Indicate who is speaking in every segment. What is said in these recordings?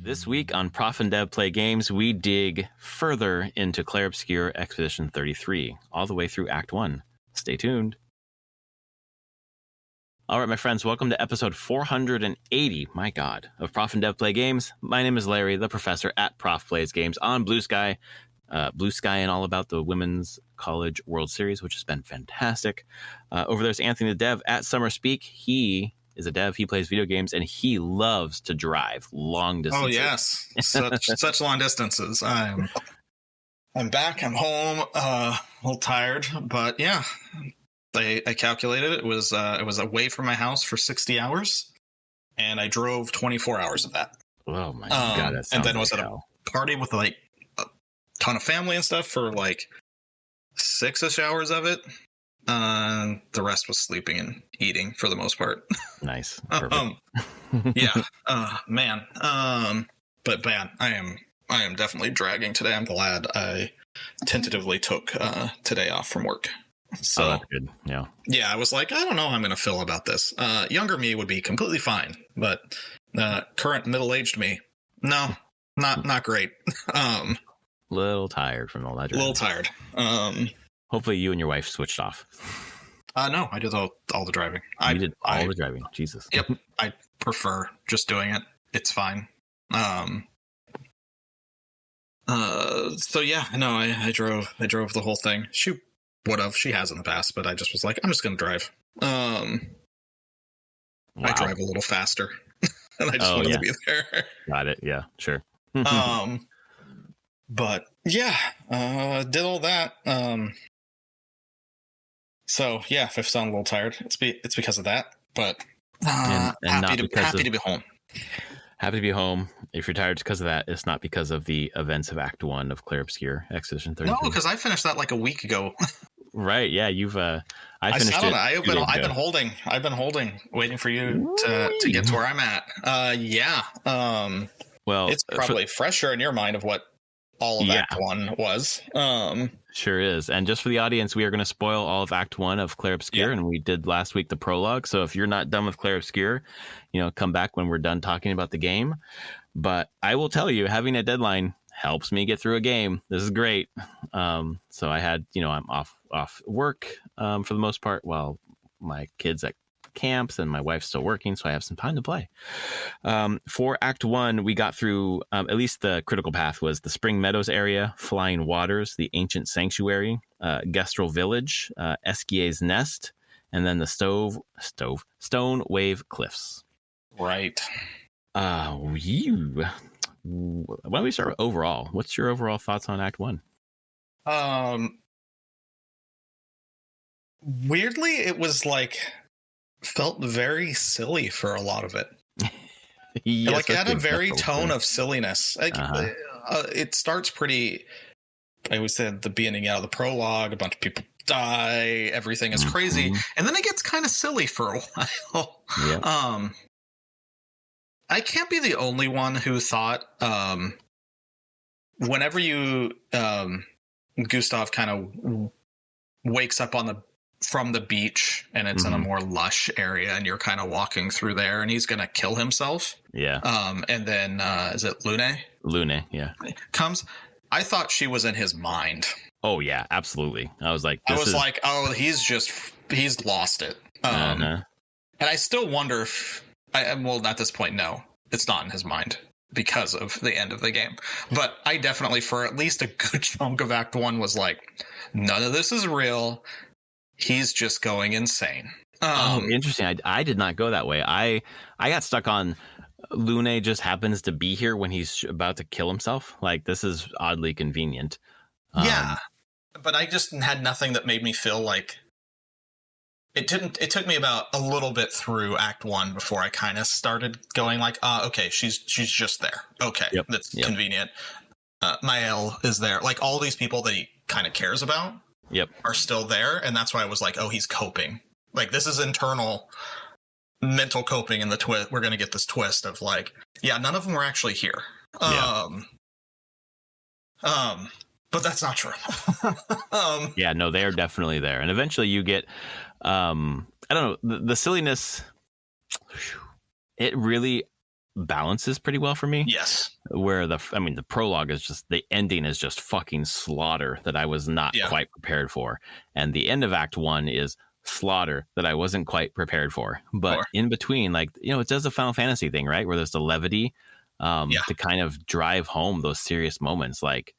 Speaker 1: This week on Prof and Dev Play Games, we dig further into Clair Obscur Expedition 33, all the way through Act 1. Stay tuned. All right, my friends, welcome to episode 480, my God, of Prof and Dev Play Games. My name is Larry, the professor at Prof Plays Games on Blue Sky and all about the Women's College World Series, which has been fantastic. Over there's Anthony the Dev at Summer Speak. He is a dev. He plays video games, and he loves to drive long distances.
Speaker 2: Oh, yes. Such long distances. I'm back. I'm home. A little tired, but yeah. I calculated it was away from my house for 60 hours, and I drove 24 hours of that.
Speaker 1: Oh, my God. That sounds
Speaker 2: and then
Speaker 1: like
Speaker 2: was at a party with like a ton of family and stuff for like 6-ish hours of it. The rest was sleeping and eating for the most part.
Speaker 1: Nice.
Speaker 2: Yeah. Man. But man, I am definitely dragging today. I'm glad I tentatively took today off from work. So
Speaker 1: that's good. Yeah.
Speaker 2: Yeah, I was like, I don't know how I'm going to feel about this. Younger me would be completely fine, but current middle-aged me, no, not great.
Speaker 1: Little tired from all that.
Speaker 2: Little tired.
Speaker 1: Hopefully you and your wife switched off.
Speaker 2: No, I did all the driving.
Speaker 1: You did all the driving. Jesus.
Speaker 2: Yep. I prefer just doing it. It's fine. So yeah, no, I drove the whole thing. She has in the past, but I just was like, I'm just going to drive.
Speaker 1: Wow.
Speaker 2: I drive a little faster and I just wanted to be there.
Speaker 1: Got it. Yeah, sure.
Speaker 2: But yeah, did all that. So yeah, if I sound a little tired, it's because of that. But
Speaker 1: and
Speaker 2: happy to be home.
Speaker 1: Happy to be home. If you're tired, it's because of that. It's not because of the events of Act 1 of Clair Obscur Expedition 33.
Speaker 2: No, because I finished that like a week ago.
Speaker 1: Right? Yeah, you've. I finished it.
Speaker 2: I've been holding, waiting for you to get to where I'm at. Yeah.
Speaker 1: Well,
Speaker 2: it's probably fresher in your mind of what all of Act 1 was.
Speaker 1: Sure is. And just for the audience, we are going to spoil all of Act 1 of Clair Obscur, and we did last week the prologue. So if you're not done with Clair Obscur, come back when we're done talking about the game. But I will tell you, having a deadline helps me get through a game. This is great. So I had, I'm off work for the most part while my kids at camps and my wife's still working, so I have some time to play. For Act 1, we got through at least the critical path was the Spring Meadows area, Flying Waters, the Ancient Sanctuary, Gestral Village, Esquier's Nest, and then the Stone Wave Cliffs.
Speaker 2: Right.
Speaker 1: Why don't we start with overall? What's your overall thoughts on Act 1?
Speaker 2: Weirdly, it was felt very silly for a lot of it.
Speaker 1: Yes,
Speaker 2: it had a very tone of silliness. It starts pretty. I always said at the beginning, the prologue, a bunch of people die, everything is crazy, and then it gets kind of silly for a while.
Speaker 1: Yeah.
Speaker 2: I can't be the only one who thought whenever you Gustav kind of wakes up from the beach and it's in a more lush area and you're kind of walking through there and he's going to kill himself. Yeah. And then is it Lune?
Speaker 1: Lune, yeah.
Speaker 2: Comes. I thought she was in his mind.
Speaker 1: Oh, yeah, absolutely. I was like,
Speaker 2: he's lost it. And I still wonder if, at this point, no, it's not in his mind because of the end of the game. But I definitely, for at least a good chunk of Act 1, was like, none of this is real. He's just going insane.
Speaker 1: Interesting. I did not go that way. I got stuck on Lune just happens to be here when he's about to kill himself. Like, this is oddly convenient.
Speaker 2: Yeah. But I just had nothing that made me feel like it took me about a little bit through Act 1 before I kind of started going like, okay, she's just there. Okay. Yep. That's convenient. Mael is there. Like, all these people that he kind of cares about. Yep. Are still there, and that's why I was like, oh, he's coping. Like, this is internal mental coping in the twist. We're going to get this twist of like, yeah, none of them were actually here. But that's not true.
Speaker 1: Yeah, no, they're definitely there. And eventually you get, I don't know, the silliness, it really, balances pretty well for me.
Speaker 2: Yes.
Speaker 1: Where the prologue is just, the ending is just fucking slaughter that I was not quite prepared for. And the end of Act 1 is slaughter that I wasn't quite prepared for. But in between, like, it does the Final Fantasy thing, right? Where there's the levity to kind of drive home those serious moments. Like,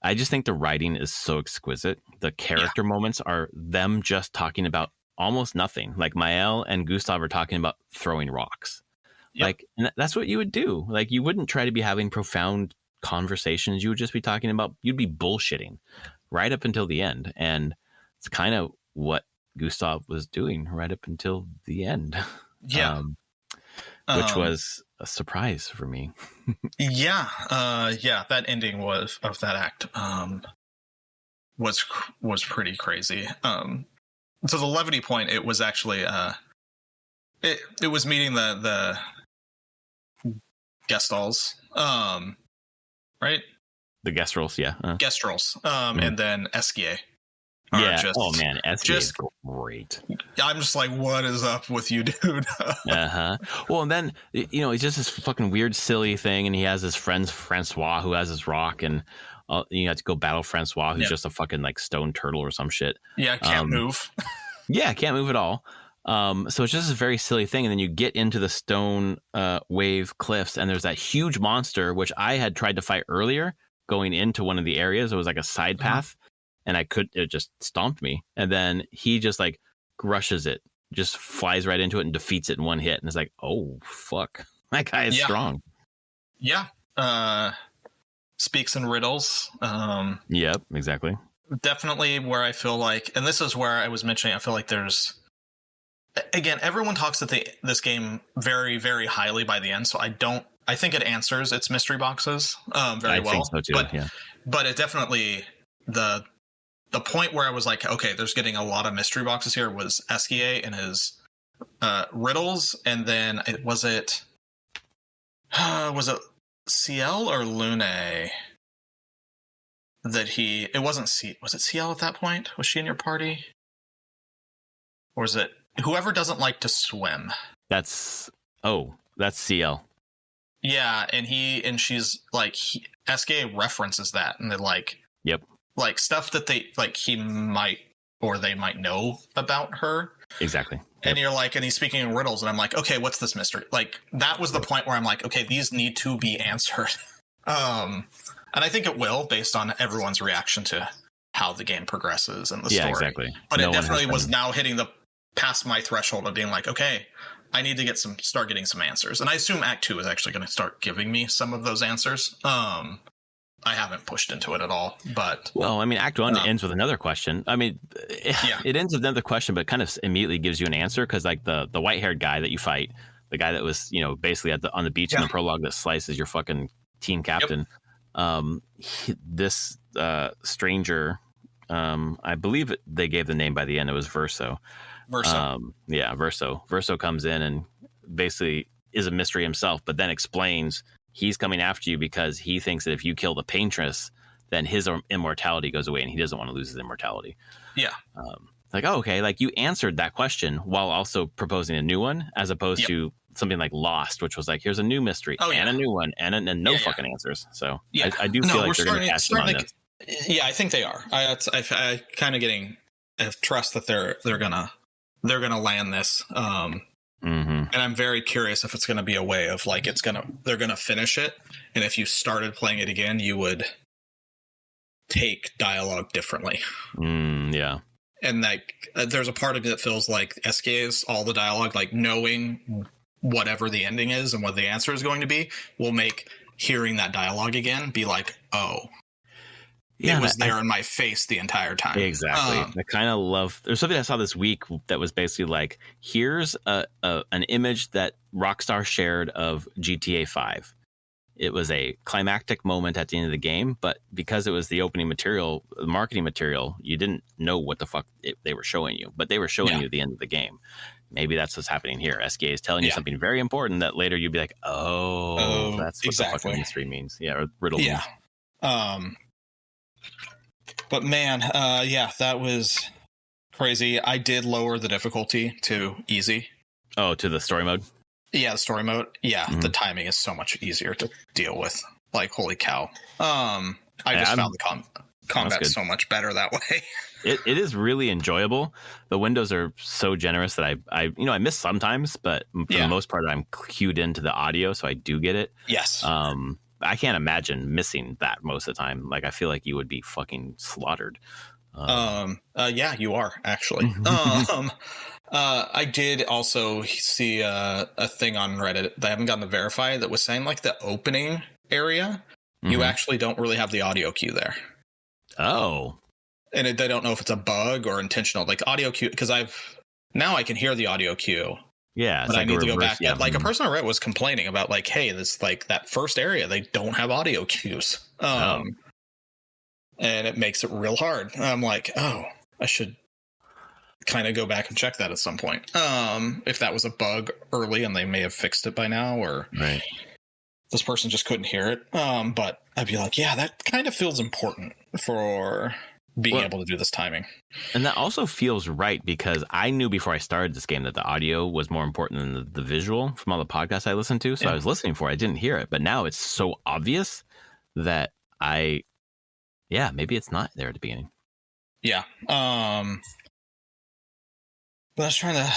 Speaker 1: I just think the writing is so exquisite. The character moments are them just talking about almost nothing. Like Mael and Gustav are talking about throwing rocks. Like, and that's what you would do. Like, you wouldn't try to be having profound conversations. You would just be talking about, you'd be bullshitting right up until the end. And it's kind of what Gustav was doing right up until the end.
Speaker 2: Yeah.
Speaker 1: Which was a surprise for me.
Speaker 2: That ending of that act was pretty crazy. So the levity point, it was actually it was meeting the Gestrals, right?
Speaker 1: The Gestrals, yeah.
Speaker 2: Gestrals, and then Esquier.
Speaker 1: Yeah. Oh man, Esquier is great.
Speaker 2: I'm just like, what is up with you, dude?
Speaker 1: Well, and then it's just this fucking weird, silly thing, and he has his friend Francois who has his rock, and you have to go battle Francois, who's just a fucking like stone turtle or some shit.
Speaker 2: Yeah, can't move.
Speaker 1: Can't move at all. So it's just a very silly thing. And then you get into the stone wave cliffs, and there's that huge monster, which I had tried to fight earlier going into one of the areas. It was like a side path, and it just stomped me. And then he just like crushes it, just flies right into it and defeats it in one hit. And it's like, oh, fuck. That guy is strong.
Speaker 2: Yeah. Speaks in riddles.
Speaker 1: Yep, exactly.
Speaker 2: Definitely where I feel like, and this is where I was mentioning, I feel like there's, again, everyone talks that this game very, very highly by the end. So I think it answers its mystery boxes very well. I think so too, but it definitely, the point where I was like, okay, there's getting a lot of mystery boxes here was Esquier and his riddles. And then was it CL or Lune that it wasn't was it CL at that point? Was she in your party? Or was it whoever doesn't like to swim?
Speaker 1: That's CL.
Speaker 2: Yeah, and she's like, SK references that, and they're like, like stuff that he might or they might know about her.
Speaker 1: Exactly.
Speaker 2: And you're like, and he's speaking in riddles, and I'm like, okay, what's this mystery? Like, that was the point where I'm like, okay, these need to be answered. And I think it will, based on everyone's reaction to how the game progresses and the story.
Speaker 1: Exactly.
Speaker 2: But it definitely was now hitting past my threshold of being like, okay, I need to start getting some answers. And I assume Act 2 is actually going to start giving me some of those answers. I haven't pushed into it at all, but... Well,
Speaker 1: I mean, Act 1 ends with another question. I mean, it ends with another question, but kind of immediately gives you an answer, because like the white-haired guy that you fight, the guy that was, basically on the beach in the prologue that slices your fucking team captain, this stranger, I believe they gave the name by the end, it was Verso. Verso comes in and basically is a mystery himself, but then explains he's coming after you because he thinks that if you kill the paintress, then his immortality goes away, and he doesn't want to lose his immortality. Like, oh, okay, like you answered that question while also proposing a new one, as opposed to something like Lost, which was like, here's a new mystery and a new one and no fucking answers. So I do feel like they're going to catch them on this.
Speaker 2: Yeah, I think they are. I kind of have trust that they're gonna land this. And I'm very curious if it's going to be a way of like they're going to finish it, and if you started playing it again, you would take dialogue differently. And like there's a part of me that feels like SK's all the dialogue, like knowing whatever the ending is and what the answer is going to be, will make hearing that dialogue again be like, oh. It was there in my face the entire time.
Speaker 1: Exactly. I kind of love. There's something I saw this week that was basically like, here's an image that Rockstar shared of GTA 5. It was a climactic moment at the end of the game, but because it was the opening material, the marketing material, you didn't know what the fuck they were showing you, but they were showing you the end of the game. Maybe that's what's happening here. SK is telling you something very important that later you'd be like, oh, that's what the fucking mystery means. Yeah, or riddle means.
Speaker 2: But man, that was crazy. I did lower the difficulty to easy.
Speaker 1: Oh, to the story mode?
Speaker 2: Yeah, the story mode. Yeah, the timing is so much easier to deal with. Like, holy cow. I just found the combat so much better that way.
Speaker 1: It is really enjoyable. The windows are so generous that I miss sometimes, but for the most part, I'm cued into the audio, so I do get it.
Speaker 2: Yes.
Speaker 1: I can't imagine missing that most of the time. Like, I feel like you would be fucking slaughtered.
Speaker 2: Yeah, you are actually. I did also see a thing on Reddit that I haven't gotten to verify that was saying like the opening area, you actually don't really have the audio cue there.
Speaker 1: Oh.
Speaker 2: And they don't know if it's a bug or intentional. Like audio cue, because I can hear the audio cue.
Speaker 1: Yeah,
Speaker 2: but I need to go back. Yeah. Like a person on Reddit was complaining about like, hey, this like that first area, they don't have audio cues. And it makes it real hard. I'm like, oh, I should kind of go back and check that at some point. If that was a bug early and they may have fixed it by now, or this person just couldn't hear it. But I'd be like, yeah, that kind of feels important for being able to do this timing.
Speaker 1: And that also feels right, because I knew before I started this game that the audio was more important than the visual from all the podcasts I listened to. So I was listening for it. I didn't hear it. But now it's so obvious that maybe it's not there at the beginning.
Speaker 2: Yeah. But I was trying to,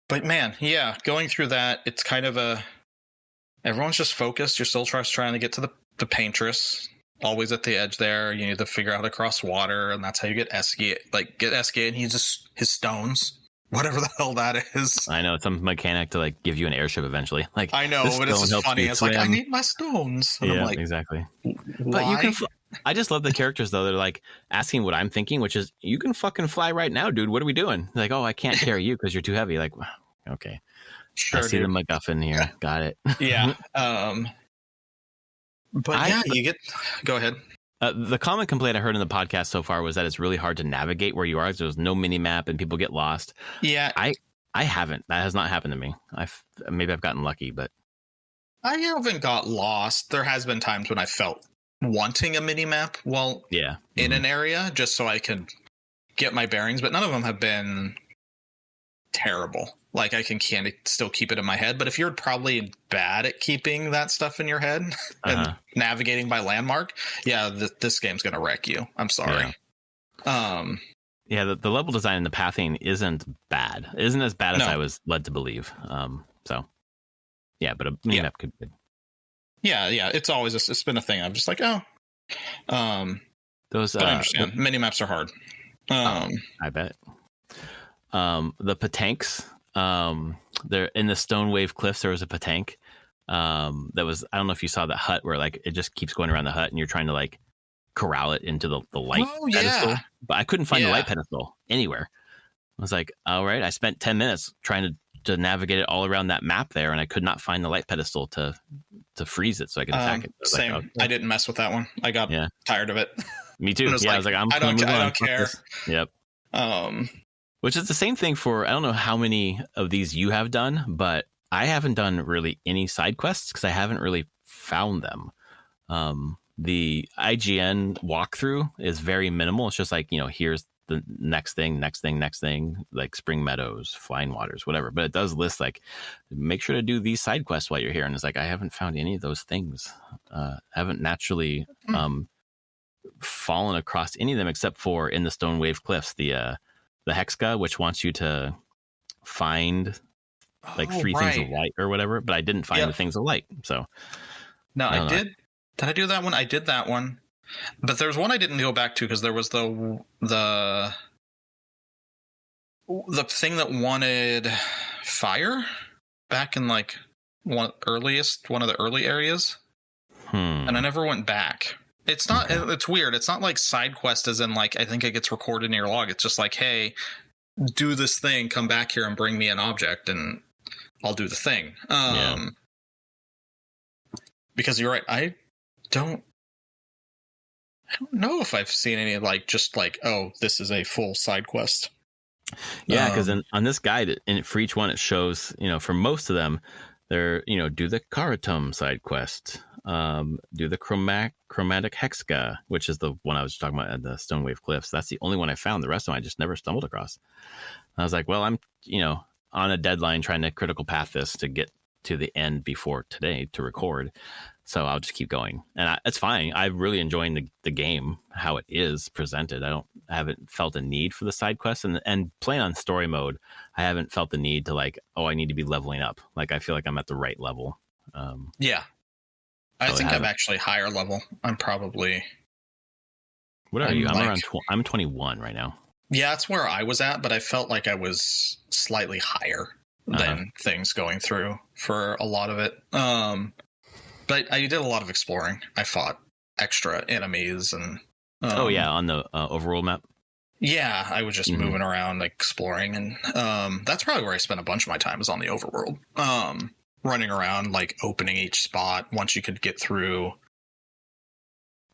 Speaker 2: but man, going through that, it's kind of everyone's just focused. You're still trying to get to the paintress, always at the edge there. You need to figure out how to cross water, and that's how you get Esky. Like, get Esky, and he just, his stones, whatever the hell that is.
Speaker 1: I know, some mechanic to like give you an airship eventually. Like,
Speaker 2: I know, but it's just funny. It's like, I need my stones. And I'm like,
Speaker 1: exactly.
Speaker 2: Why?
Speaker 1: But you can. I just love the characters though. They're like asking what I'm thinking, which is, you can fucking fly right now, dude. What are we doing? Like, oh, I can't carry you because you're too heavy. Like, okay,
Speaker 2: sure.
Speaker 1: I see the MacGuffin here. Got it.
Speaker 2: Yeah. But you get. Go ahead.
Speaker 1: The common complaint I heard in the podcast so far was that it's really hard to navigate where you are. There's no mini map and people get lost.
Speaker 2: Yeah.
Speaker 1: I haven't. That has not happened to me. Maybe I've gotten lucky, but
Speaker 2: I haven't got lost. There has been times when I felt wanting a mini map while in an area, just so I could get my bearings, but none of them have been terrible. Like, I can kind of still keep it in my head, but if you're probably bad at keeping that stuff in your head and navigating by landmark, this game's gonna wreck you. I'm sorry. The
Speaker 1: level design and the pathing isn't bad. It isn't as bad as I was led to believe. But a mini map could be good. Yeah,
Speaker 2: it's always it's been a thing. I'm just like, those. But I understand. Mini maps are hard.
Speaker 1: I bet. The Patanks. There in the Stone Wave Cliffs, there was a Patank. That was, I don't know if you saw that hut where like it just keeps going around the hut and you're trying to like corral it into the light pedestal. But I couldn't find the light pedestal anywhere. I was like, all right, I spent 10 minutes trying to navigate it all around that map there, and I could not find the light pedestal to freeze it so I could attack it.
Speaker 2: Same. Like, I didn't mess with that one. I got tired of it.
Speaker 1: Me too. I was like, I don't
Speaker 2: care.
Speaker 1: Yep. Which is the same thing for, I don't know how many of these you have done, but I haven't done really any side quests because I haven't really found them. The IGN walkthrough is very minimal. It's just like, here's the next thing, like Spring Meadows, Flying Waters, whatever. But it does list like, make sure to do these side quests while you're here. And it's like, I haven't found any of those things. Haven't naturally fallen across any of them except for in the Stone Wave Cliffs, the Hexka, which wants you to find like three things of light or whatever. But I didn't find the things of light. So
Speaker 2: no, I did. Did I do that one? I did that one. But there's one I didn't go back to because there was the thing that wanted fire back in like one of the early areas, and I never went back. It's not. Okay. It's weird. It's not like side quest as in like I think it gets recorded in your log. It's just like, hey, do this thing, come back here and bring me an object, and I'll do the thing. Because you're right. I don't know if I've seen any like just like, oh, this is a full side quest.
Speaker 1: Yeah, because on this guide, for each one, it shows, for most of them, they're, do the Karatum side quest, do the chromatic Hexka, which is the one I was talking about at the Stone Wave Cliffs. That's the only one I found. The rest of them I just never stumbled across. I was like, well, I'm, on a deadline trying to critical path this to get to the end before today to record. So I'll just keep going, and it's fine. I'm really enjoying the game, how it is presented. I haven't felt a need for the side quests, and playing on story mode, I haven't felt the need to like, oh, I need to be leveling up. Like I feel like I'm at the right level.
Speaker 2: Yeah, I think I'm actually higher level. I'm probably.
Speaker 1: What are you? I'm 21 right now.
Speaker 2: Yeah, that's where I was at, but I felt like I was slightly higher than things going through for a lot of it. But I did a lot of exploring. I fought extra enemies and.
Speaker 1: On the overworld map.
Speaker 2: Yeah, I was just moving around, like, exploring, and that's probably where I spent a bunch of my time, is on the overworld. Running around, like, opening each spot once you could get through.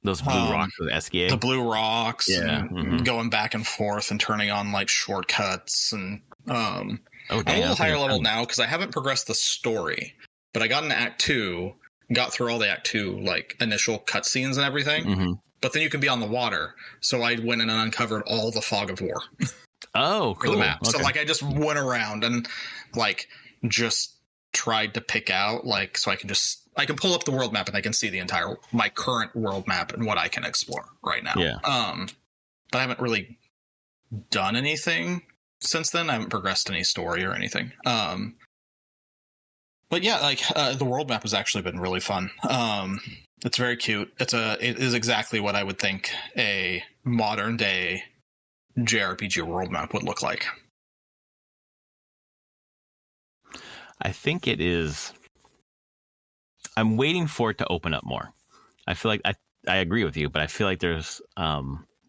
Speaker 1: Those blue rocks with SKA.
Speaker 2: The blue rocks,
Speaker 1: yeah,
Speaker 2: and going back and forth and turning on, like, shortcuts. And I'm a little higher level now because I haven't progressed the story, but I got into Act 2, got through all the Act 2, like, initial cutscenes and everything. But then you can be on the water. So I went in and uncovered all the Fog of War.
Speaker 1: Oh, cool.
Speaker 2: For the map. Okay. So, like, I just went around and, like, just tried to pick out, like, so I can pull up the world map and I can see my current world map and what I can explore right now.
Speaker 1: Yeah.
Speaker 2: But I haven't really done anything since then. I haven't progressed any story or anything. But yeah, like, the world map has actually been really fun. It's very cute. It is exactly what I would think a modern day JRPG world map would look like.
Speaker 1: I think it is. I'm waiting for it to open up more. I feel like I agree with you, but I feel like there's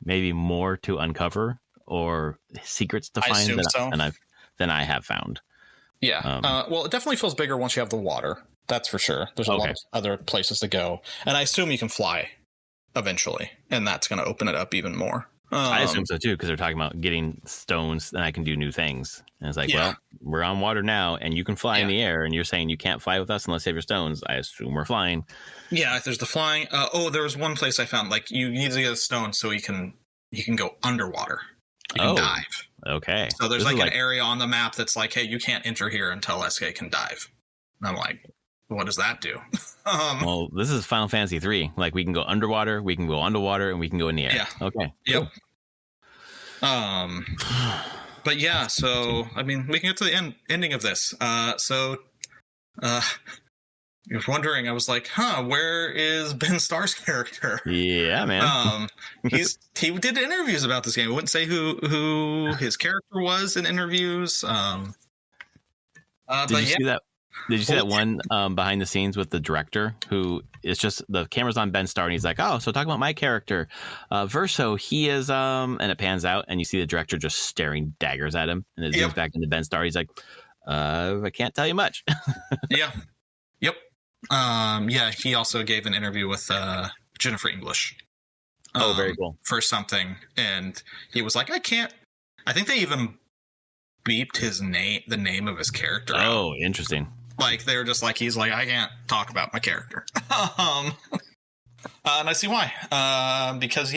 Speaker 1: maybe more to uncover or secrets to find than I have found.
Speaker 2: Yeah. Well, it definitely feels bigger once you have the water. That's for sure. There's a lot of other places to go. And I assume you can fly eventually. And that's going to open it up even more.
Speaker 1: I assume so, too, because they're talking about getting stones and I can do new things. And it's like, well, we're on water now and you can fly in the air. And you're saying you can't fly with us unless you have your stones. I assume we're flying.
Speaker 2: Yeah, there's the flying. There was one place I found, like, you need to get a stone so you can go underwater. You can dive.
Speaker 1: Okay.
Speaker 2: So there's like an area on the map that's like, hey, you can't enter here until SK can dive. And I'm like, what does that do?
Speaker 1: Well, this is Final Fantasy 3. Like, we can go underwater, we can go and we can go in the air.
Speaker 2: Yeah.
Speaker 1: Okay.
Speaker 2: Yep. Cool. But yeah, so I mean, we can get to the ending of this. You're wondering, I was like, where is Ben Starr's character?
Speaker 1: Yeah, man.
Speaker 2: He did interviews about this game. I wouldn't say who his character was in interviews.
Speaker 1: Did you see that one behind the scenes with the director who is just the camera's on Ben Starr and he's like, oh, so talk about my character. Verso, he is and it pans out and you see the director just staring daggers at him and it zooms back into Ben Starr. He's like, I can't tell you much.
Speaker 2: Yeah. Yep. He also gave an interview with Jennifer English.
Speaker 1: Very cool.
Speaker 2: For something, and he was like, I think they even beeped the name of his character.
Speaker 1: Oh, interesting.
Speaker 2: Like, they're just like, he's like, I can't talk about my character. And I see why. Because,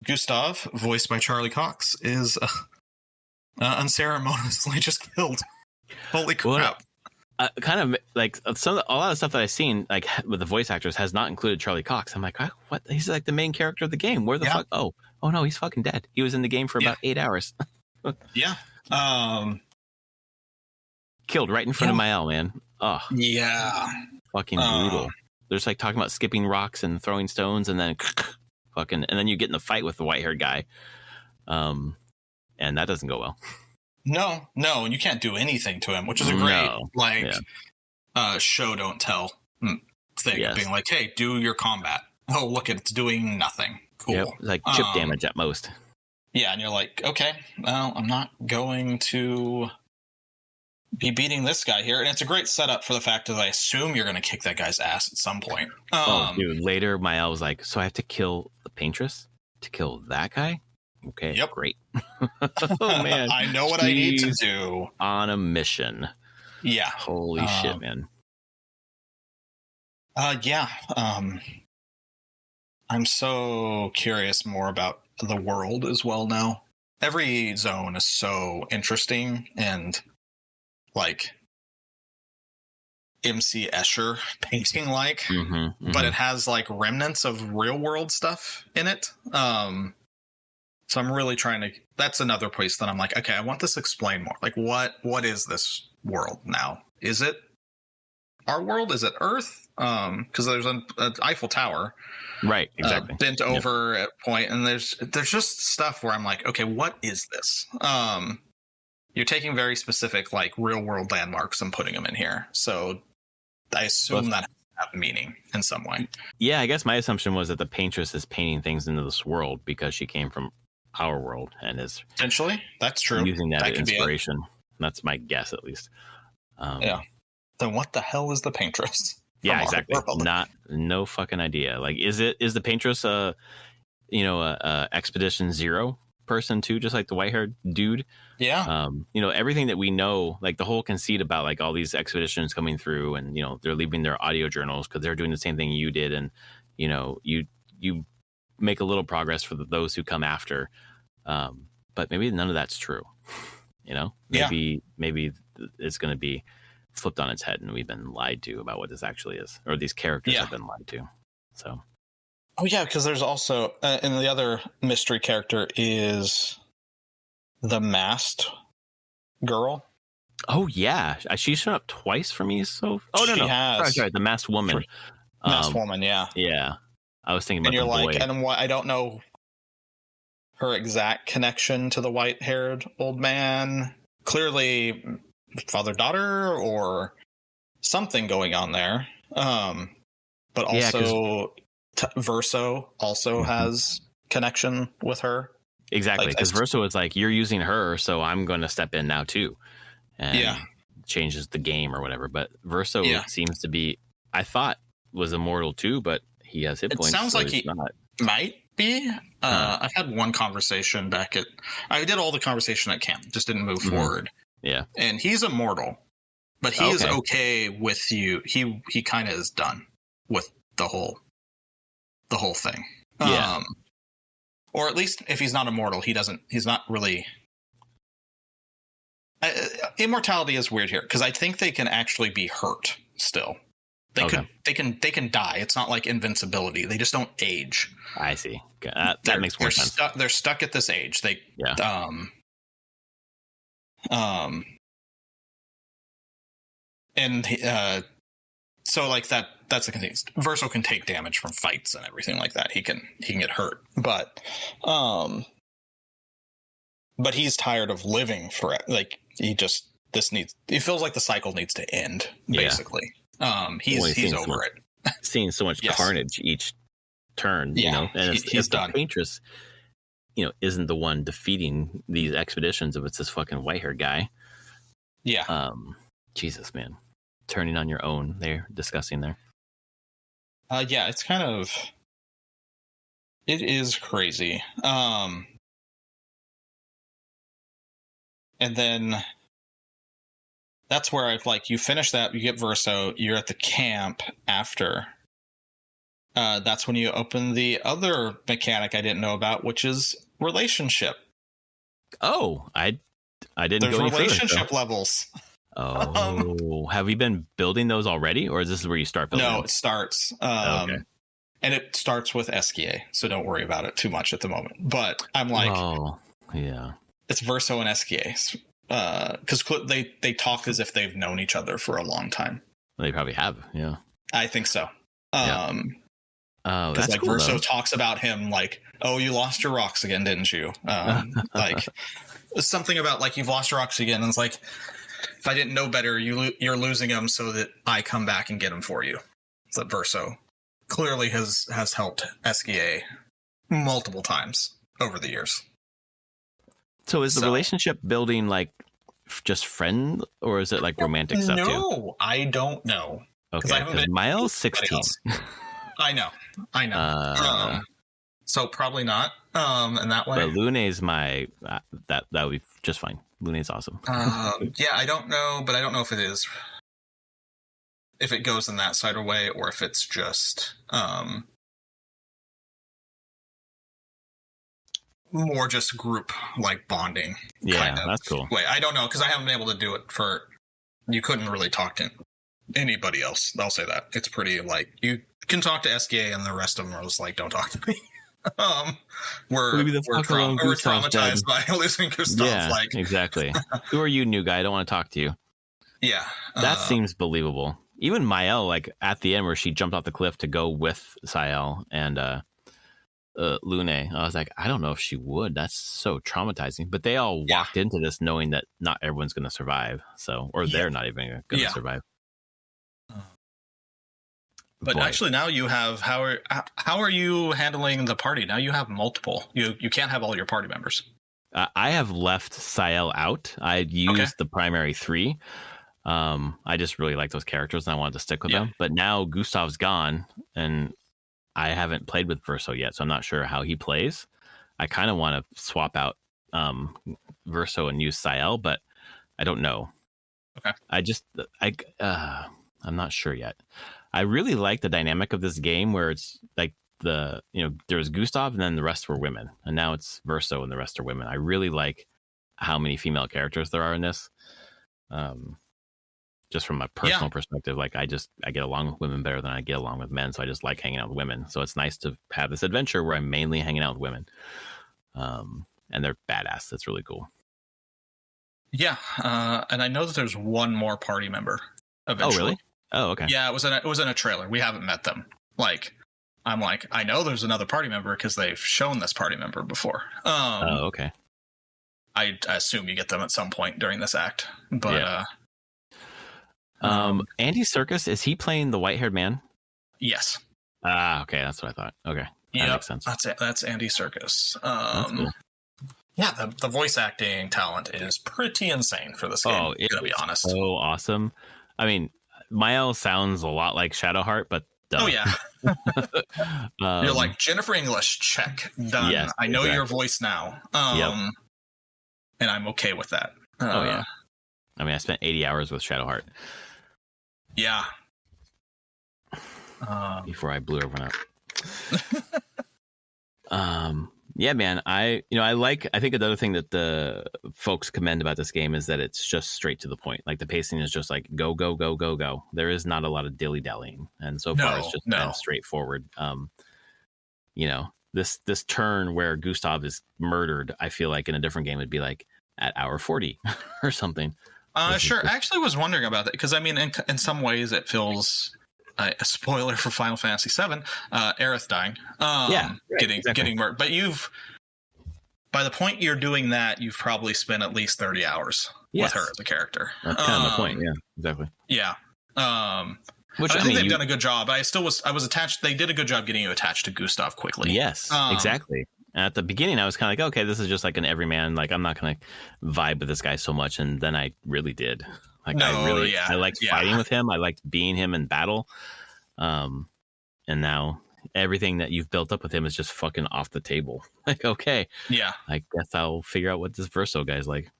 Speaker 2: Gustav, voiced by Charlie Cox, is unceremoniously just killed. Holy crap.
Speaker 1: Kind of like a lot of stuff that I've seen, like with the voice actors, has not included Charlie Cox. I'm like, what? He's like the main character of the game. Where the fuck? Oh no, he's fucking dead. He was in the game for about 8 hours.
Speaker 2: Yeah.
Speaker 1: Killed right in front of my L, man. Oh.
Speaker 2: Yeah.
Speaker 1: Fucking brutal. They're just like talking about skipping rocks and throwing stones, and then and then you get in the fight with the white-haired guy. And that doesn't go well.
Speaker 2: No, and you can't do anything to him, which is a great show don't tell thing. Yes. Being like, hey, do your combat. Oh, look, it's doing nothing. Cool.
Speaker 1: Yep. Like chip damage at most.
Speaker 2: Yeah, and you're like, okay, well, I'm not going to be beating this guy here. And it's a great setup for the fact that I assume you're going to kick that guy's ass at some point.
Speaker 1: Dude, later my L was like, so I have to kill the paintress to kill that guy? Okay, great. Oh, man.
Speaker 2: I know what I need to do.
Speaker 1: On a mission.
Speaker 2: Yeah.
Speaker 1: Holy shit, man.
Speaker 2: I'm so curious more about the world as well now. Every zone is so interesting and, like, MC Escher painting like, but it has like remnants of real world stuff in it. So I'm really trying to. That's another place that I'm like, okay, I want this explained more. Like, what is this world now? Is it our world? Is it Earth? Because there's an Eiffel Tower,
Speaker 1: right? Exactly.
Speaker 2: Bent over at point, and there's just stuff where I'm like, okay, what is this? You're taking very specific like real world landmarks and putting them in here, so I assume that have meaning in some way.
Speaker 1: Yeah, I guess my assumption was that the paintress is painting things into this world because she came from our world and is
Speaker 2: potentially that's true
Speaker 1: using that as inspiration. That's my guess, at least.
Speaker 2: Yeah. Then what the hell is the paintress?
Speaker 1: Yeah, exactly. No fucking idea. Like, is the paintress a Expedition Zero person too, just like the white-haired dude?
Speaker 2: Yeah.
Speaker 1: Everything that we know, like the whole conceit about like all these expeditions coming through, and they're leaving their audio journals because they're doing the same thing you did, and you make a little progress for those who come after. But maybe none of that's true. Maybe it's going to be flipped on its head and we've been lied to about what this actually is, or these characters have been lied to. So.
Speaker 2: Oh yeah, because there's also, and the other mystery character is the masked girl.
Speaker 1: Oh yeah, she's shown up twice for me. So she has. Sorry, the masked woman.
Speaker 2: Masked woman, yeah.
Speaker 1: Yeah, I was thinking about.
Speaker 2: And you're
Speaker 1: the
Speaker 2: like,
Speaker 1: boy.
Speaker 2: and I don't know her exact connection to the white-haired old man. Clearly, father-daughter or something going on there. But also, Verso also has connection with her.
Speaker 1: Exactly, because Verso is like, you're using her, so I'm going to step in now too. And changes the game or whatever. But Verso seems to be, I thought, was immortal too, but he has hit points.
Speaker 2: It sounds like he might be. I've had one conversation I did all the conversation at camp, just didn't move forward.
Speaker 1: Yeah.
Speaker 2: And he's immortal, but he is okay with you. He kind of is done with the whole thing.
Speaker 1: Yeah.
Speaker 2: Or at least if he's not immortal, he's not really. Immortality is weird here because I think they can actually be hurt still. They can die. It's not like invincibility. They just don't age.
Speaker 1: I see. That makes more sense.
Speaker 2: They're stuck at this age. So like that's the thing. Verso can take damage from fights and everything like that. He can get hurt, but he's tired of living for it. Like it feels like the cycle needs to end basically. He's over it.
Speaker 1: Seeing so much carnage each turn, and if the paintress, isn't the one defeating these expeditions, if it's this fucking white-haired guy. Yeah. Jesus, man. Turning on your own. They're discussing there.
Speaker 2: It's kind of... It is crazy. And then... That's where I've you finish that, you get Verso, you're at the camp after. That's when you open the other mechanic I didn't know about, which is relationship.
Speaker 1: Oh, I didn't
Speaker 2: There's
Speaker 1: go any
Speaker 2: relationship
Speaker 1: further,
Speaker 2: levels.
Speaker 1: Oh, have we been building those already, or is this where you start building?
Speaker 2: No, it starts. And it starts with Esquier, so don't worry about it too much at the moment. But I'm like,
Speaker 1: oh, yeah,
Speaker 2: it's Verso and Esquier. Because they talk as if they've known each other for a long time.
Speaker 1: They probably have, yeah.
Speaker 2: I think so.
Speaker 1: That's cool,
Speaker 2: Verso
Speaker 1: though.
Speaker 2: talks about him like, "Oh, you lost your rocks again, didn't you?" Something about you've lost your rocks again, and it's like, if I didn't know better, you're losing them so that I come back and get them for you. So Verso clearly has helped Esquier multiple times over the years.
Speaker 1: So is the relationship building just friend, or is it romantic stuff too?
Speaker 2: No, I don't know.
Speaker 1: Okay, because Miles 16.
Speaker 2: I know. So probably not. In that way.
Speaker 1: But Lune's that would be just fine. Lune's awesome.
Speaker 2: Yeah, I don't know, but I don't know if it is. If it goes in that side of way, or if it's just more just group bonding.
Speaker 1: Yeah, that's cool.
Speaker 2: Way I don't know because I haven't been able to do it for. You couldn't really talk to anybody else. I'll say that. It's pretty, like, you can talk to SKA and the rest of them are just like, don't talk to me. We're traumatized by losing Gustav.
Speaker 1: Yeah,
Speaker 2: like,
Speaker 1: exactly. Who are you, new guy? I don't want to talk to you.
Speaker 2: Yeah.
Speaker 1: That seems believable. Even Mael, like, at the end where she jumped off the cliff to go with Sael and Lune, I was like, I don't know if she would. That's so traumatizing. But they all walked into this knowing that not everyone's going to survive. So, or they're not even going to survive.
Speaker 2: But actually, now you have how are you handling the party? Now you have multiple. You can't have all your party members.
Speaker 1: I have left Sael out. I used the primary 3. I just really like those characters and I wanted to stick with them. But now Gustav's gone and I haven't played with Verso yet, so I'm not sure how he plays. I kind of want to swap out Verso and use Sael, but I don't know.
Speaker 2: Okay.
Speaker 1: I'm not sure yet. I really like the dynamic of this game where it's like there was Gustav and then the rest were women, and now it's Verso and the rest are women. I really like how many female characters there are in this. Just from a personal perspective, like I get along with women better than I get along with men, so I just like hanging out with women. So it's nice to have this adventure where I'm mainly hanging out with women, and they're badass. That's really cool.
Speaker 2: Yeah, and I know that there's one more party member eventually.
Speaker 1: Oh, really? Oh, okay.
Speaker 2: Yeah, it was in a trailer. We haven't met them. Like, I'm like, I know there's another party member because they've shown this party member before.
Speaker 1: Okay.
Speaker 2: I assume you get them at some point during this act, but
Speaker 1: Andy Serkis, is he playing the white-haired man?
Speaker 2: Yes.
Speaker 1: Okay, that's what I thought. Okay, that makes sense.
Speaker 2: That's it. That's Andy Serkis.
Speaker 1: That's cool.
Speaker 2: Yeah, the voice acting talent is pretty insane for this game. To be honest,
Speaker 1: so awesome. I mean, Mael sounds a lot like Shadowheart, but dumb.
Speaker 2: Oh yeah. You're like Jennifer English. Check, done.
Speaker 1: Yes,
Speaker 2: I know your voice now. And I'm okay with that.
Speaker 1: Yeah. I mean, I spent 80 hours with Shadowheart.
Speaker 2: Yeah.
Speaker 1: Before I blew everyone up. Yeah, man. I think another thing that the folks commend about this game is that it's just straight to the point. Like the pacing is just like go, go, go, go, go. There is not a lot of dilly dallying, and so far it's just been straightforward. This turn where Gustav is murdered, I feel like in a different game would be like at hour 40 or something.
Speaker 2: Sure. I actually was wondering about that because I mean, in some ways, it feels a spoiler for Final Fantasy VII. Aerith dying, getting murdered. But by the point you're doing that, you've probably spent at least 30 hours with her as a character.
Speaker 1: That's kind of the point. Yeah, exactly.
Speaker 2: Yeah. Which I think they've done a good job. I was attached. They did a good job getting you attached to Gustav quickly.
Speaker 1: Yes, exactly. At the beginning, I was kind of like, okay, this is just like an everyman. Like, I'm not going to vibe with this guy so much. And then I really did. Like, I liked fighting with him. I liked being him in battle. And now everything that you've built up with him is just fucking off the table. Like, okay.
Speaker 2: Yeah.
Speaker 1: I guess I'll figure out what this Verso guy's like.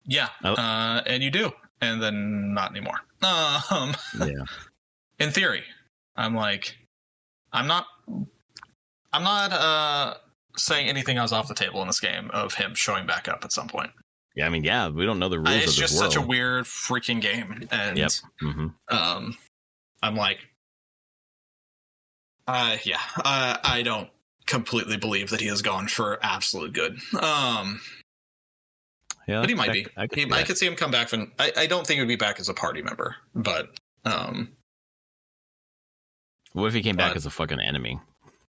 Speaker 2: Yeah. And you do. And then not anymore.
Speaker 1: Yeah.
Speaker 2: In theory, I'm not saying anything else off the table in this game of him showing back up at some point.
Speaker 1: Yeah, I mean, we don't know the rules of this world.
Speaker 2: It's just such a weird freaking game. And I'm like, I don't completely believe that he has gone for absolute good. But he might be. I could see him come back from. I don't think he would be back as a party member, but
Speaker 1: what if he came back as a fucking enemy?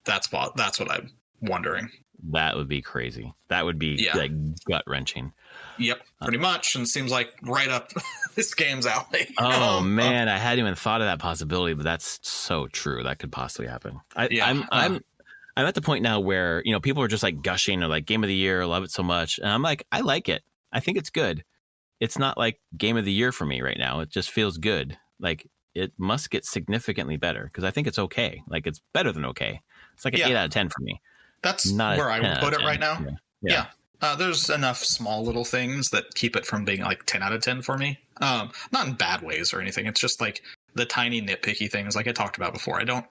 Speaker 2: That's what I'm wondering.
Speaker 1: That would be crazy. That would be like gut wrenching.
Speaker 2: Yep, pretty much. And it seems like right up this game's alley.
Speaker 1: Oh man, I hadn't even thought of that possibility, but that's so true. That could possibly happen. I'm at the point now where people are just like gushing or like game of the year, love it so much, and I'm like, I like it. I think it's good. It's not like game of the year for me right now. It just feels good. Like it must get significantly better because I think it's okay. Like it's better than okay. It's like an 8 out of 10 for me.
Speaker 2: That's not where I would put it right now. Yeah. There's enough small little things that keep it from being like 10 out of 10 for me. Not in bad ways or anything. It's just like the tiny nitpicky things like I talked about before. I don't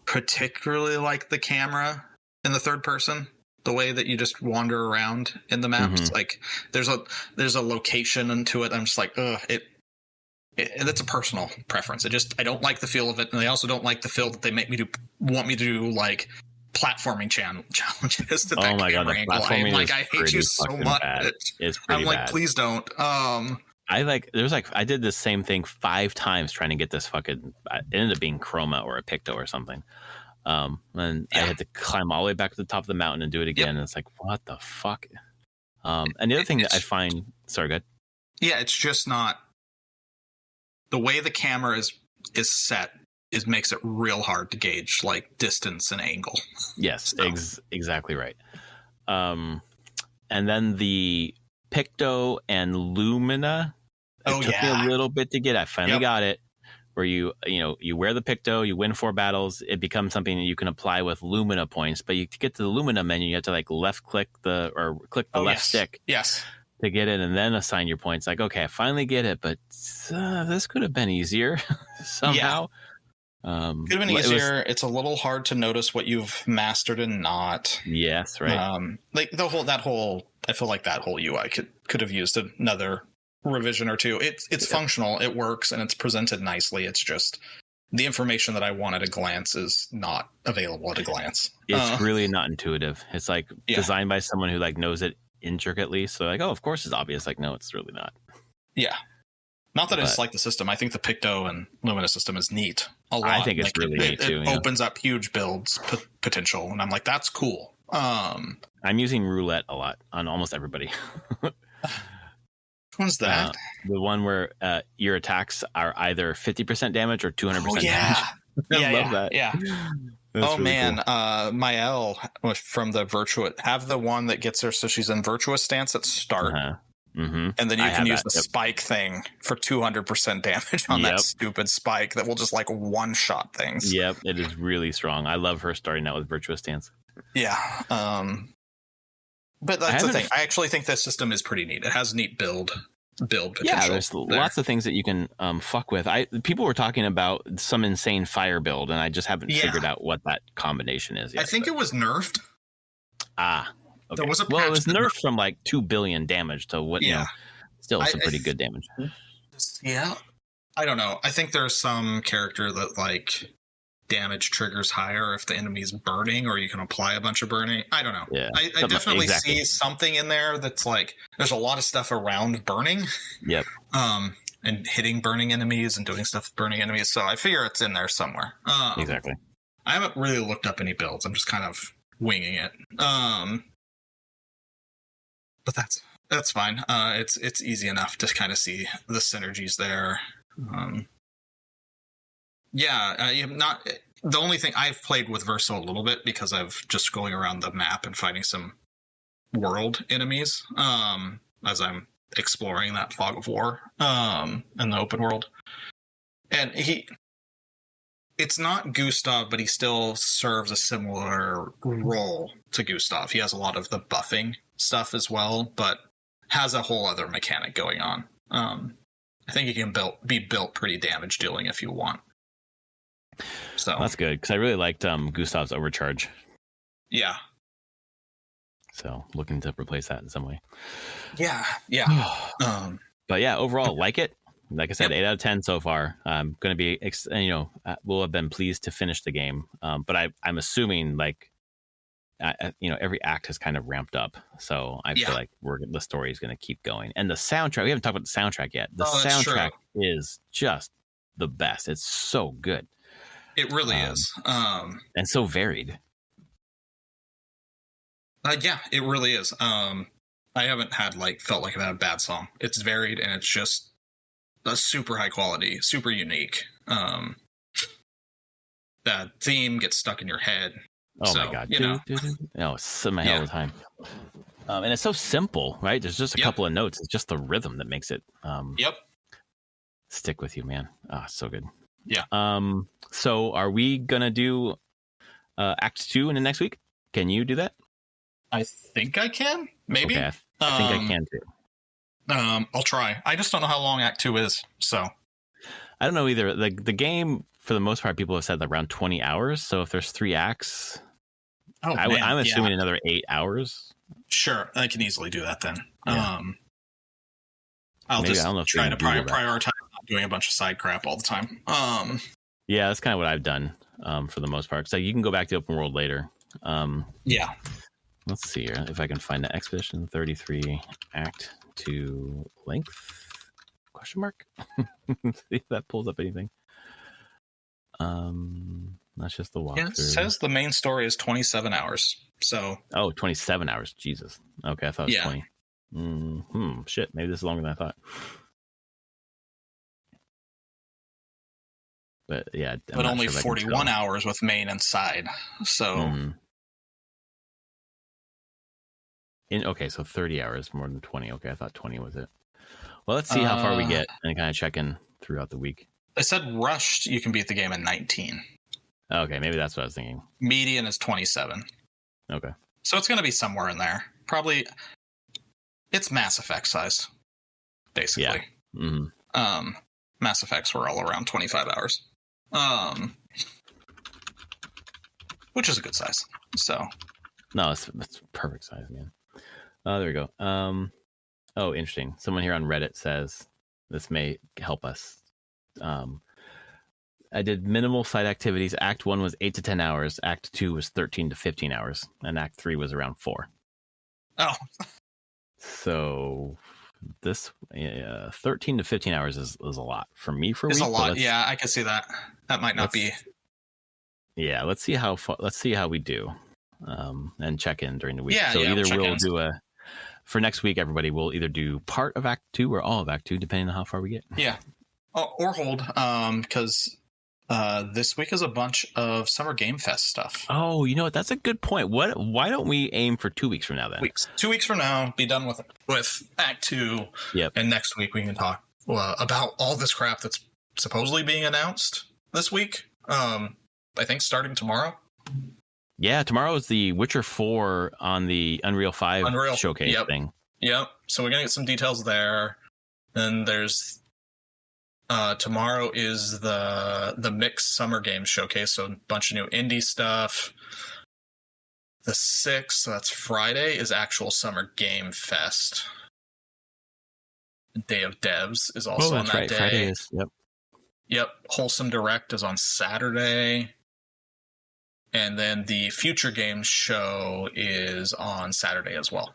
Speaker 2: particularly like the camera in the third person. The way that you just wander around in the maps, like there's a location into it. I'm just like, that's a personal preference. I don't like the feel of it, and I also don't like the feel that they want me to do like platforming challenges at that camera angle. I hate you so much.
Speaker 1: It's pretty
Speaker 2: I'm like,
Speaker 1: bad.
Speaker 2: please don't.
Speaker 1: I did the same thing 5 times trying to get this fucking. It ended up being Chroma or a Picto or something. And I had to climb all the way back to the top of the mountain and do it again. And it's like, what the fuck? And the other thing that I find, sorry, go ahead.
Speaker 2: Yeah, it's just not the way the camera is set. It makes it real hard to gauge like distance and angle.
Speaker 1: Yes, exactly right. And then the Picto and Lumina. It took me a little bit to get. I finally got it. Where you wear the Picto, you win 4 battles, it becomes something that you can apply with Lumina points. But to get to the Lumina menu, you have to like click the left stick.
Speaker 2: Yes.
Speaker 1: To get it and then assign your points. Like, okay, I finally get it, but this could have been easier somehow.
Speaker 2: Could have been easier. It's a little hard to notice what you've mastered and not.
Speaker 1: Yes, right.
Speaker 2: Like I feel like that whole UI could have used another revision or two. It's functional, it works, and it's presented nicely. It's just the information that I want at a glance is not available at a glance.
Speaker 1: It's really not intuitive. It's like designed by someone who like knows it intricately. So like, oh, of course it's obvious. Like, no, it's really not.
Speaker 2: Yeah. Not that I dislike the system. I think the Picto and Lumina system is neat a lot.
Speaker 1: I think it's really neat too.
Speaker 2: It opens up huge builds potential, and I'm like, that's cool.
Speaker 1: I'm using roulette a lot on almost everybody.
Speaker 2: Which one's that?
Speaker 1: The one where your attacks are either 50% damage or 200% damage. I love that.
Speaker 2: Yeah. That's really man, cool. Mael from the Virtua have the one that gets her, so she's in Virtua stance at start, and then you can use the spike thing for 200% damage on that stupid spike that will just like one shot things.
Speaker 1: Yep, it is really strong. I love her starting out with Virtua stance.
Speaker 2: Yeah, but that's the thing. I actually think this system is pretty neat. It has neat build potential.
Speaker 1: Yeah, there's lots of things that you can fuck with. People were talking about some insane fire build, and I just haven't figured out what that combination is yet.
Speaker 2: I think it was nerfed.
Speaker 1: Okay. There was it was nerfed from like 2 billion damage to what? Still some pretty good damage.
Speaker 2: Yeah, I don't know. I think there's some character that like damage triggers higher if the enemy's burning, or you can apply a bunch of burning. I don't know.
Speaker 1: Yeah,
Speaker 2: I definitely see something in there that's like there's a lot of stuff around burning.
Speaker 1: Yep.
Speaker 2: And hitting burning enemies and doing stuff with burning enemies. So I figure it's in there somewhere.
Speaker 1: Exactly.
Speaker 2: I haven't really looked up any builds. I'm just kind of winging it. But that's fine. It's easy enough to kind of see the synergies there. Not the only thing I've played with Verso a little bit because I've just going around the map and fighting some world enemies as I'm exploring that fog of war in the open world. And it's not Gustav, but he still serves a similar role to Gustav. He has a lot of the buffing stuff as well, but has a whole other mechanic going on. I think he can be built pretty damage dealing if you want. So
Speaker 1: that's good because I really liked Gustav's overcharge.
Speaker 2: Yeah.
Speaker 1: So looking to replace that in some way.
Speaker 2: Yeah.
Speaker 1: But yeah, overall, like it. Like I said, 8 out of 10 so far. I'm going to be, we'll have been pleased to finish the game. But I'm assuming like, every act has kind of ramped up. So I feel like the story is going to keep going. And the soundtrack, we haven't talked about the soundtrack yet. The soundtrack is just the best. It's so good.
Speaker 2: It really is.
Speaker 1: And so varied.
Speaker 2: Yeah, it really is. I haven't felt like I've had a bad song. It's varied and it's just a super high quality, super unique. That theme gets stuck in your head.
Speaker 1: Oh my god! It's in my head all the time. And it's so simple, right? There's just a couple of notes. It's just the rhythm that makes it. Stick with you, man. So good.
Speaker 2: Yeah.
Speaker 1: So are we gonna do Act 2 in the next week? Can you do that?
Speaker 2: I think I can. Maybe.
Speaker 1: Okay, I think I can too.
Speaker 2: I'll try. I just don't know how long Act 2 is, so
Speaker 1: I don't know either. The game, for the most part, people have said around 20 hours. So if there's 3 acts, I'm assuming another 8 hours.
Speaker 2: Sure, I can easily do that then.
Speaker 1: Yeah.
Speaker 2: I'll just try to prioritize doing a bunch of side crap all the time.
Speaker 1: Yeah, that's kind of what I've done for the most part. So you can go back to open world later.
Speaker 2: Yeah.
Speaker 1: Let's see here if I can find the Expedition 33 Act 2 length question mark. See if that pulls up anything. That's just the walkthrough.
Speaker 2: Yeah, it says the main story is 27 hours. So
Speaker 1: 27 hours. Jesus. Okay, I thought it was 20. Shit, maybe this is longer than I thought. But yeah,
Speaker 2: but only 41 hours with main and side. So
Speaker 1: okay, so 30 hours more than 20. Okay, I thought 20 was it. Well, let's see how far we get and kind of check in throughout the week.
Speaker 2: I said rushed, you can beat the game in 19.
Speaker 1: Okay, maybe that's what I was thinking.
Speaker 2: Median is 27.
Speaker 1: Okay.
Speaker 2: So it's going to be somewhere in there. Probably, it's Mass Effect size, basically.
Speaker 1: Yeah.
Speaker 2: Mass Effects were all around 25 hours. Which is a good size. So.
Speaker 1: No, it's perfect size, man. There we go. Oh, interesting. Someone here on Reddit says this may help us. I did minimal side activities. Act 1 was 8 to 10 hours. Act 2 was 13 to 15 hours. And Act 3 was around 4.
Speaker 2: Oh.
Speaker 1: So this 13 to 15 hours is a lot for me for a week.
Speaker 2: It's a lot. Yeah, I can see that. That might not be.
Speaker 1: Yeah, let's see how we do. And check in during the week.
Speaker 2: Yeah,
Speaker 1: so either we'll do for next week, everybody will either do part of Act 2 or all of Act 2, depending on how far we get.
Speaker 2: Yeah. Or hold, because this week is a bunch of Summer Game Fest stuff.
Speaker 1: Oh, you know what? That's a good point. Why don't we aim for 2 weeks from now then?
Speaker 2: 2 weeks from now, be done with Act 2.
Speaker 1: Yep.
Speaker 2: And next week we can talk about all this crap that's supposedly being announced this week. I think starting tomorrow.
Speaker 1: Yeah, tomorrow is the Witcher 4 on the Unreal 5 showcase thing.
Speaker 2: Yep. So we're going to get some details there. Then there's tomorrow is the mixed summer games showcase, so a bunch of new indie stuff. The 6th, so that's Friday, is actual Summer Game Fest. Day of Devs is also on that day.
Speaker 1: Friday is,
Speaker 2: Yep. Wholesome Direct is on Saturday. And then the Future Games show is on Saturday as well.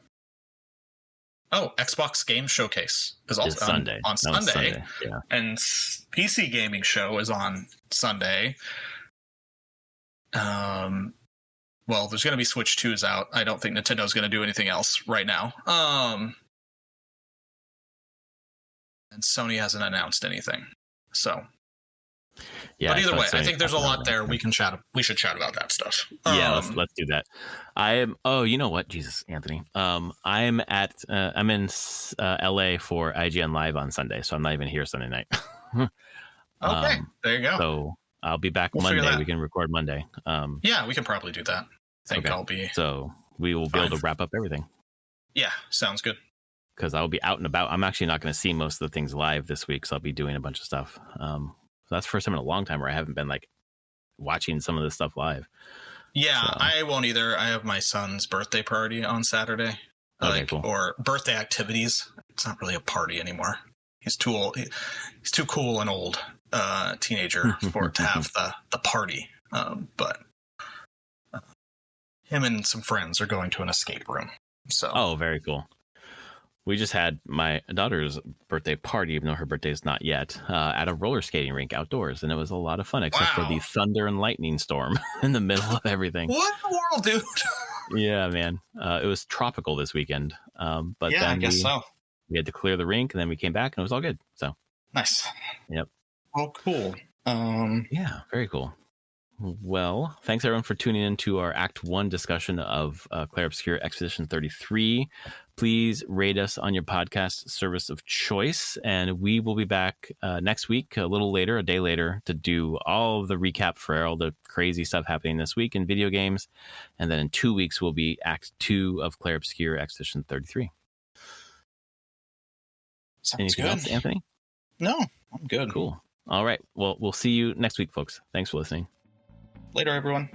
Speaker 2: Oh, Xbox Game Showcase is also on Sunday.
Speaker 1: Yeah.
Speaker 2: And PC Gaming Show is on Sunday. Well, there's going to be Switch 2s out. I don't think Nintendo's going to do anything else right now. And Sony hasn't announced anything. So...
Speaker 1: Yeah,
Speaker 2: but either way, I think there's a lot there. We should chat about that stuff.
Speaker 1: Yeah, let's do that. Oh, you know what? Jesus, Anthony. I'm in LA for IGN Live on Sunday, so I'm not even here Sunday night.
Speaker 2: Okay, there you go.
Speaker 1: So I'll be back Monday. We can record Monday.
Speaker 2: Yeah, we can probably do that. I think I'll be.
Speaker 1: So we will be able to wrap up everything.
Speaker 2: Yeah, sounds good.
Speaker 1: Because I'll be out and about. I'm actually not going to see most of the things live this week, so I'll be doing a bunch of stuff. So that's the first time in a long time where I haven't been like watching some of this stuff live. Yeah, so. I won't either. I have my son's birthday party on Saturday. Cool. Or birthday activities. It's not really a party anymore. He's too old. He's too cool and old teenager for it to have the party. But him and some friends are going to an escape room. So. Oh, very cool. We just had my daughter's birthday party, even though her birthday is not yet, at a roller skating rink outdoors. And it was a lot of fun, except for the thunder and lightning storm in the middle of everything. What in the world, dude? Yeah, man. It was tropical this weekend. But yeah, then I guess so. We had to clear the rink, and then we came back, and it was all good. So nice. Yep. Oh, cool. Yeah, very cool. Well, thanks everyone for tuning in to our Act 1 discussion of Clair Obscur Expedition 33. Please rate us on your podcast service of choice, and we will be back next week, a day later, to do all of the recap for all the crazy stuff happening this week in video games. And then in 2 weeks, will be Act 2 of Clair Obscur Expedition 33. Sounds Anything good. Else, Anthony? No, I'm good. Cool. All right. Well, we'll see you next week, folks. Thanks for listening. Later, everyone.